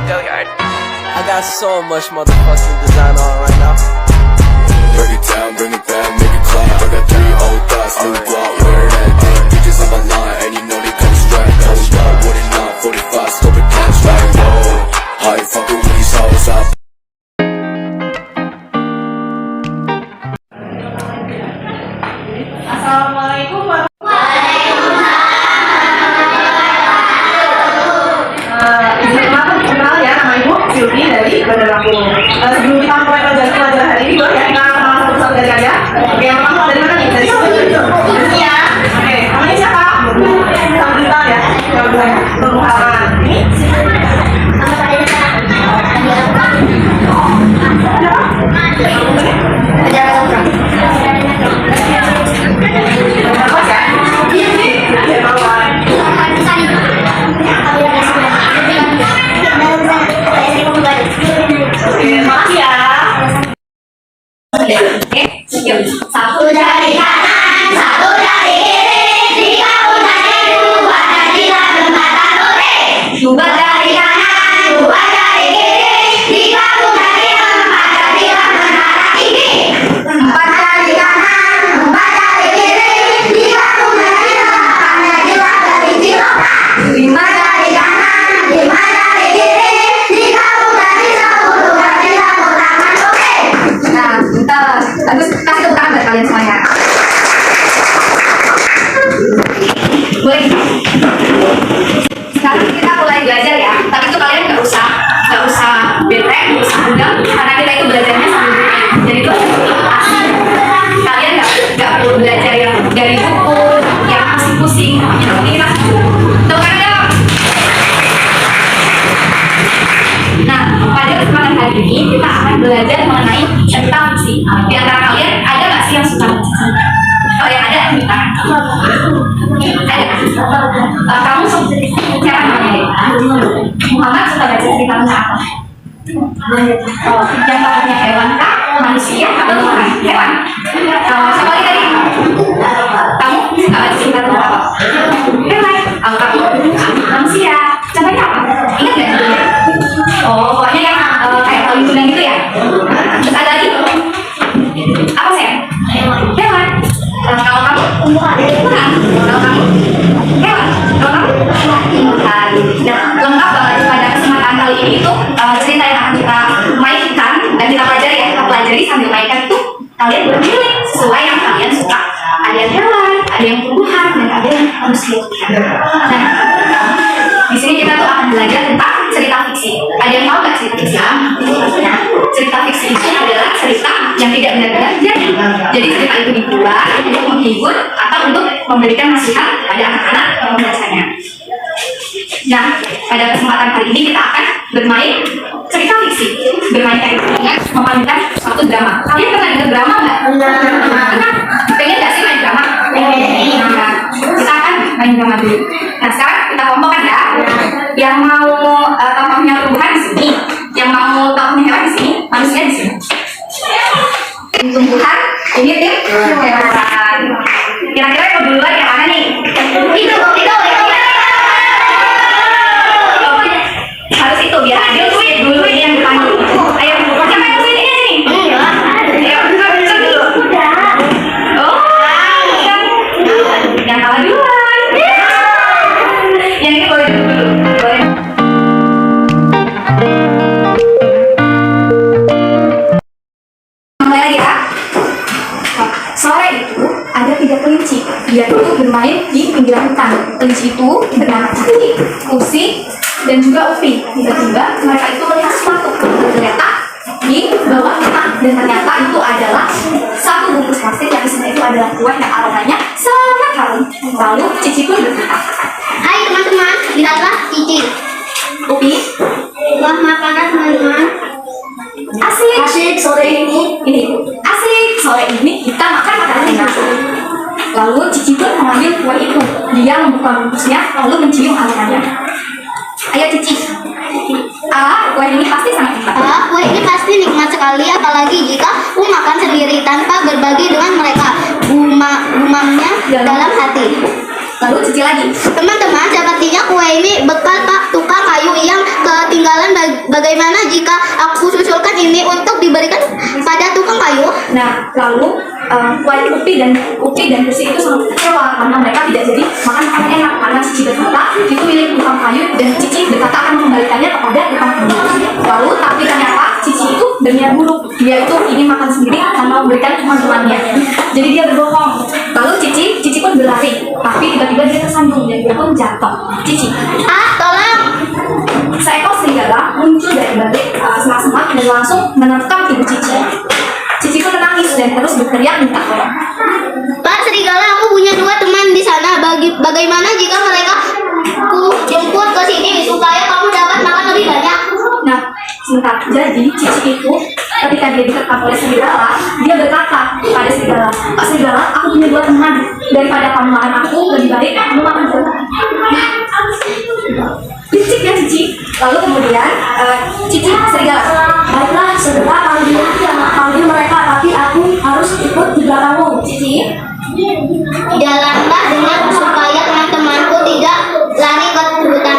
I got so much motherfucking design on right now. Break it down, bring it back, make it clap. I got 3 old thoughts, new block, where that thing. Bitches on my line, and you know they come strapped. Hold up, what it not, 45, scope it cash like, whoa. How you fucking with these hoes up? Assalamualaikum warahmatullahi wabarakatuh. Kenal ya, nama Ibu Silvi dari Bandar Lampung. Sebelum kita mulai pelajaran hari ini, boleh ya kita kenalan satu-satu dari aja. Oke, yang pertama dari mana nih? Dari sini? Iya. Oke, namanya siapa? Sama bintang ya. Kalau gue Muhammad. Ini? Satu dari kanan, satu dari kiri, 3 dari 2 dan 3 jembatan Ure. 2 dari kanan, 2 dari kiri, 3 dari 4 dan 3 menara tinggi. 4 dari kanan, 4 dari kiri, 3 dari 4 dan 3 dari Ciloka. 5 dari kanan, 5 dari kiri, 3 dari 10 dan 3 Taman Oke. Nah, bentar. Bagus, kasih tepuk tangan buat kalian semuanya. Boleh. Sekarang kita mulai belajar ya. Tapi itu kalian nggak usah bete, nggak usah undang, karena kita itu belajarnya sambil jadi itu asik. Kalian nggak perlu belajar yang dari buku, yang pusing-pusing. Ini kita tuh kan. Nah, pada kesempatan hari ini kita akan belajar mengenai tentang fiksi. Di antara kalian ada nggak sih yang suka fiksi? Oh ya, ada yang suka. Ada. Kamu siapa namanya? Muhammad suka baca cerita tentang apa? Oh, yang tokohnya hewan kah? Manusia atau bukan? Hewan. Siapa lagi tadi? Kamu suka baca cerita tentang apa? Hewan. Kamu manusia. Contohnya apa? Ingat nggak judulnya? Oh, pokoknya yang kayak kalau itu gitu ya. Terus ada lagi? Apa sih? Hewan. Kalau kamu? Bukan. Kalau kamu? Hewan. Kalau kamu? Bukan. Nah, lengkap banget pada kesempatan kali ini itu cerita yang akan kita mainkan dan kita pelajari sambil mainkan itu kalian berpilih sesuai yang kalian suka. Ada yang hewan, ada yang tumbuhan, dan ada yang manusia. Nah, di sini kita tuh akan belajar tentang cerita fiksi. Ada yang tahu nggak cerita fiksi? Nah, cerita fiksi itu adalah cerita yang tidak benar-benar terjadi. Jadi cerita itu dibuat untuk menghibur atau untuk memberikan nasihat pada anak-anak yang membacanya. Nah, pada kesempatan kali ini kita akan bermain cerita fiksi. Bermain dengan memainkan suatu drama. Kalian pernah dengar drama nggak? Pernah? Pengen nggak sih main drama? Nah, kita akan main drama dulu. Nah, sekarang kita kelompokkan ya. Yang mau tokohnya tumbuhan di sini, yang mau tokohnya hewan di sini, manusia di sini. Tumbuhan, ini tim hewan. Kira-kira yang duluan yang mana nih? Itu. Harus itu biar adil dulu ini yang depan dulu. Ayo, siapa yang sini sini? Ayo, bisa dulu. Oh, yang kalah duluan. Yang ini boleh dulu. Boleh. Mulai lagi ya. Sore itu ada 3 kelinci. Dia itu bermain di pinggiran hutan. Kelinci itu bernama Cati, Usi, dan juga Upi. Tiba-tiba mereka itu melihat sesuatu tergeletak di bawah tanah, dan ternyata itu adalah satu bungkus plastik yang isinya itu adalah kue yang aromanya sangat harum. Lalu Cici pun berkata, Hai teman-teman, lihatlah Cici. Upi, Wah, makanan teman-teman. asik sore ini asik sore ini kita makan makanan enak. Lalu Cici pun mengambil kue itu. Dia membuka bungkusnya lalu mencium aromannya. Ayo Cici. Kue ini pasti sangat nikmat. Kue ini pasti nikmat sekali, apalagi jika makan sendiri tanpa berbagi dengan mereka. Gumamnya dalam hati. Lalu Cici lagi. Teman-teman, sepertinya kue ini bekal Pak tukang kayu yang ketinggalan Nah, lalu Upi dan Bersih itu sangat kecewa karena mereka tidak jadi makan makanan enak karena Cici berkata itu milik tukang kayu dan Cici berkata akan mengembalikannya kepada tukang kayu. Lalu tapi ternyata Cici itu berniat buruk, dia itu ingin makan sendiri tanpa memberikan teman-temannya. Jadi dia berbohong. Lalu Cici pun berlari, tapi tiba-tiba dia tersandung dan dia pun jatuh. Cici, Tolong. seekor serigala muncul dari balik semak-semak dan langsung menerkam tubuh Cici. Cici pun menangis dan terus berteriak minta tolong. Pak Serigala, aku punya 2 teman di sana. Bagaimana jika mereka ku jemput ke sini supaya kamu dapat makan lebih banyak? Nah, sebentar. Jadi Cici itu ketika dia diterkam oleh serigala, dia berkata pada serigala, Pak Serigala, aku punya 2 teman. Daripada kamu makan aku, lebih baik kamu makan aku. Licik ya Cici. Lalu kemudian Cici serigala, baiklah saudara, kalau mereka, tapi aku harus ikut di belakangmu. Cici, Jalanlah dengan supaya teman-temanku tidak lari ke hutan.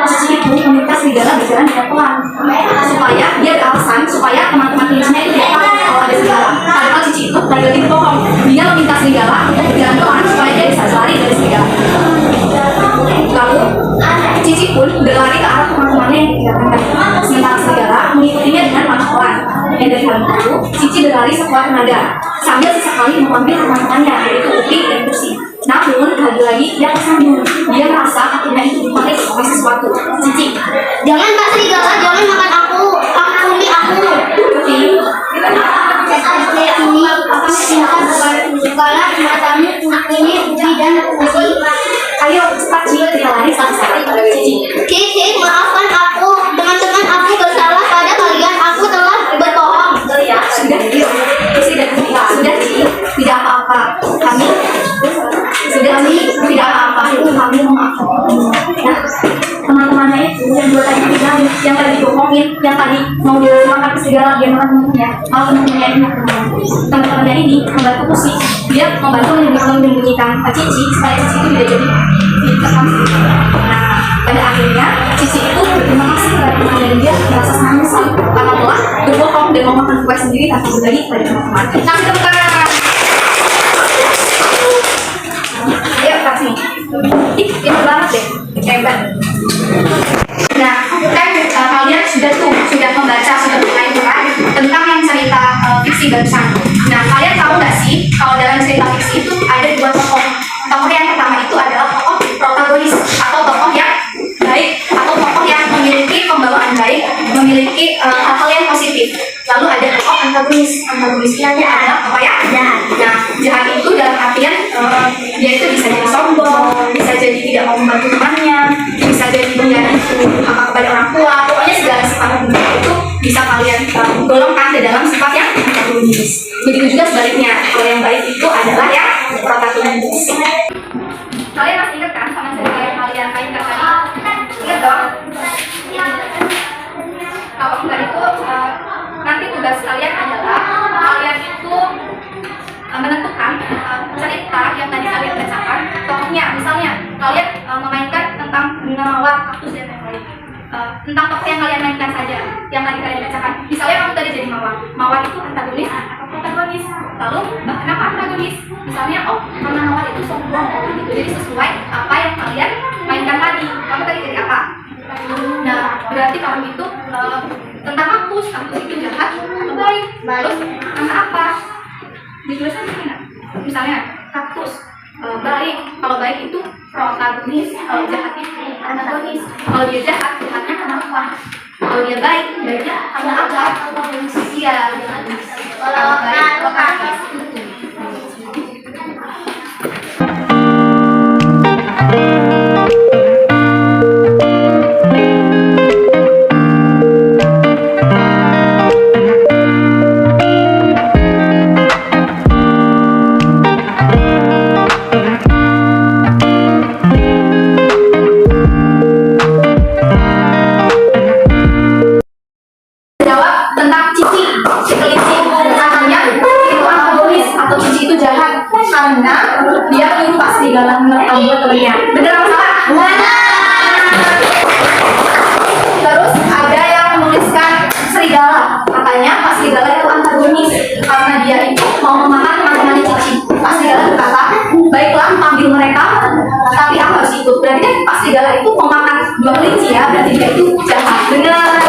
Cici itu meminta serigala berjalan dengan pelan supaya dia beralasan supaya teman-teman kelinci itu tidak tahu kalau ada serigala. Padahal Cici itu lagi bohong. Dia meminta serigala untuk berjalan pelan supaya dia bisa lari dari serigala. Lalu Cici pun berlari ke arah teman-temannya yang tidak kenal. Sementara serigala mengikutinya dengan langkah pelan. Dan dari hal itu, Cici berlari sekuat tenaga sambil sesekali mengambil teman-temannya, yaitu Upi dan Bersih. Namun lagi-lagi dia tersandung. Dia merasa kakinya itu ditarik oleh sesuatu. Cici, Jangan Pak Serigala, jangan makan aku. Ampuni aku. Upi, Ini akan silakan Serigala matamu ini Upi dan Bersih. ayo cepat Cici, kita lari sama-sama. Cici, maafkan aku. Teman-teman, aku bersalah pada kalian. Aku telah berbohong. Sudah, yuk. Sudah, Cici, tidak apa-apa. Kami tidak apa-apa. Itu kami memaafkan. Nah, teman-temannya itu yang dua tadi bilang, yang tadi bohongin, yang tadi mau makan segala dia makan temennya, malah temennya ini teman-temannya ini membantu Pusi. Dia membantu menyembunyikan Cici supaya Cici itu tidak jadi diterkam. Nah, pada akhirnya Cici itu berterima kasih kepada teman dan dia merasa sangat menyesal karena telah berbohong dan memakan kue sendiri tanpa berbagi kepada teman-teman. Kami temukan. Ayo kasih. Ih, ini banget deh, hebat. Nah, kan kalian sudah membaca, sudah mulai tentang yang cerita fiksi barusan. Nah, kalian tahu nggak sih kalau dalam cerita fiksi itu ada 2 tokoh. Tokoh yang pertama itu adalah tokoh protagonis atau tokoh yang baik atau tokoh yang memiliki pembawaan baik, memiliki hal-hal yang positif. Lalu ada tokoh antagonis. Antagonisnya adalah tokoh yang jahat. Nah, jahat itu dalam artian dia itu bisa jadi sombong, bisa jadi tidak mau membantu temannya, bisa jadi menjadi apa kepada orang tua. Pokoknya segala sifat itu bisa kalian golongkan ke dalam sifat yang antagonis. Begitu juga sebaliknya, kalau yang baik itu adalah yang protagonis. Kalian masih ingat kan sama cerita yang kalian mainkan tadi? Ingat dong? Kalau enggak itu nanti tugas kalian adalah kalian itu menentukan cerita yang tadi kalian bacakan tokohnya. Misalnya kalian memainkan tentang Mawar, Kaktus dan lain-lain. Tentang tokoh yang kalian mainkan saja, yang tadi kalian bacakan. Misalnya kamu tadi jadi Mawar. Mawar itu antagonis atau protagonis. Lalu kenapa antagonis? Misalnya, oh karena Mawar itu sombong, gitu. Jadi sesuai apa yang kalian mainkan tadi. Kamu tadi jadi apa? Nah, berarti kamu itu tentang Kaktus itu jahat atau baik? Terus karena apa? Dijelasin gimana? Misalnya Kaktus baik, kalau baik itu protagonis, kalau jahat itu antagonis. Kalau dia jahat, jahatnya kenapa? Kalau dia baik, baiknya karena apa? Iya, kalau baik protagonis. Jawab tentang Cici, si kelinci. Katanya itu ya, berarti dia itu jahat. Benar.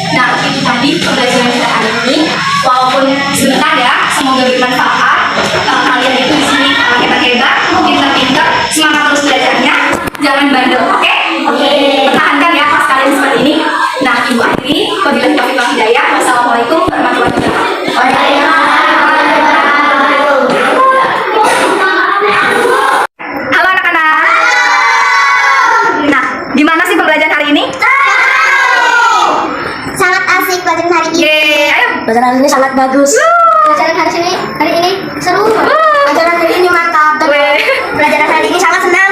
Nah, itu tadi pembelajaran kita hari ini. Walaupun sebentar ya, semoga bermanfaat. Kalau kalian itu di sini hebat-hebat, pintar-pintar, semangat terus belajarnya, jangan bandel, oke? Pertahankan ya kelas kalian seperti ini. Nah, ibu akhiri, wabillahi taufiq wal hidayah. Wassalamualaikum warahmatullahi wabarakatuh. Halo anak-anak. Nah, gimana sih pembelajaran hari ini? Sangat asik pelajaran hari ini. Yeay, ayo. Pelajaran hari ini sangat bagus. Pelajaran hari ini seru. Pelajaran hari ini mantap. Pelajaran hari ini sangat senang.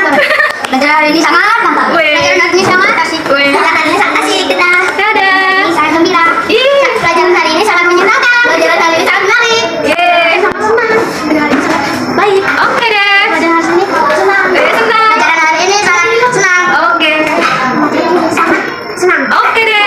Pelajaran hari ini sangat mantap. Pelajaran hari ini sangat asik. Pelajaran hari ini sangat asik kita. Dadah. Ini sangat gembira. Pelajaran hari ini sangat menyenangkan. Pelajaran hari ini sangat menarik. Yeay. Sangat senang. Pelajaran hari ini sangat baik. Oke deh. Pelajaran hari ini senang. Senang. Pelajaran hari ini sangat senang. Oke. Sangat senang. Oke deh.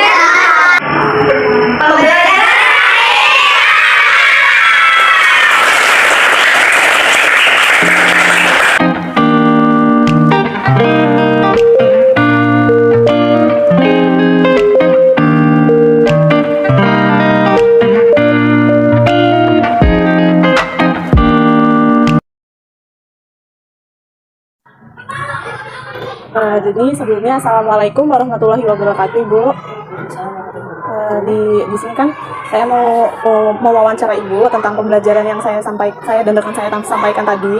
Jadi sebelumnya assalamualaikum warahmatullahi wabarakatuh, Ibu. Di sini kan saya mau wawancara Ibu tentang pembelajaran yang saya sampaikan tadi.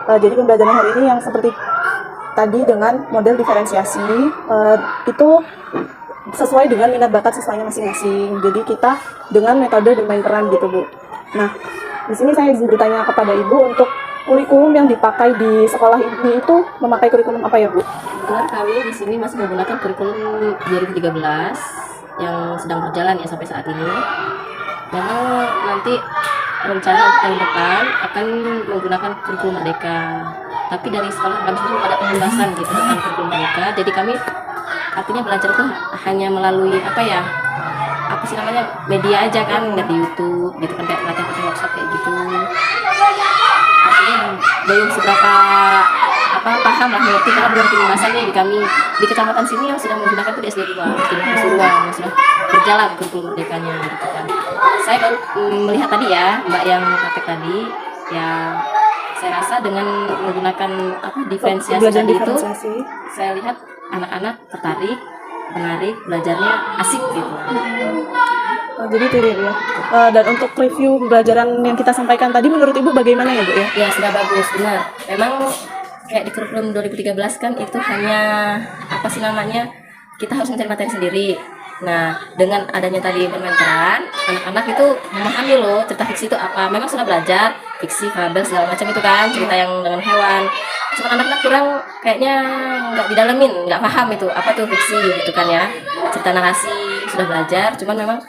Jadi pembelajaran hari ini yang seperti tadi dengan model diferensiasi itu sesuai dengan minat bakat siswanya masing-masing. Jadi kita dengan metode bermain peran gitu, Bu. Nah, di sini saya bertanya kepada Ibu untuk kurikulum yang dipakai di sekolah ini itu memakai kurikulum apa ya, Bu? Kebetulan kami di sini masih menggunakan kurikulum 2013 yang sedang berjalan ya sampai saat ini. Memang nanti rencana tahun depan akan menggunakan kurikulum Merdeka. Tapi dari sekolah kami sendiri ada pembahasan gitu tentang kurikulum Merdeka. Jadi kami artinya belajar itu hanya melalui apa sih namanya media aja kan, nggak di YouTube gitu kan, kayak latihan workshop kayak gitu. Artinya belum seberapa paham lah mengerti karena belum pembahasan nih di kami di kecamatan sini yang sudah menggunakan itu di SD 2 yang sudah berjalan kurikulum Merdekanya gitu kan. Saya baru melihat tadi ya Mbak yang praktek tadi ya, saya rasa dengan menggunakan diferensiasi tadi itu saya lihat anak-anak tertarik, menarik, belajarnya asik gitu. Jadi itu dia, ya. Dan untuk review pembelajaran yang kita sampaikan tadi menurut Ibu bagaimana ya, Bu ya? Ya, sudah bagus, benar. Memang kayak di kurikulum 2013 kan itu hanya kita harus mencari materi sendiri. Nah, dengan adanya tadi bermain peran, anak-anak itu memahami loh cerita fiksi itu apa. Memang sudah belajar fiksi, fabel segala macam itu kan, cerita yang dengan hewan. Cuma anak-anak kurang kayaknya nggak didalemin, nggak paham itu apa itu fiksi gitu kan ya. Cerita narasi sudah belajar, cuman memang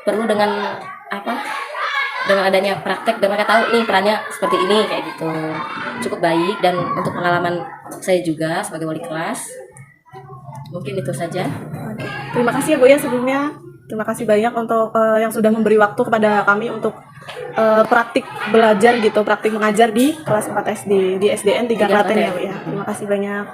perlu dengan adanya praktek dan mereka tahu nih perannya seperti ini kayak gitu. Cukup baik, dan untuk pengalaman saya juga sebagai wali kelas mungkin itu saja. Terima kasih ya, Bu ya, sebelumnya. Terima kasih banyak untuk yang sudah memberi waktu kepada kami untuk praktik belajar gitu, praktik mengajar di kelas 4 SD di SDN 3 Klaten ya, Bu ya. Terima kasih banyak.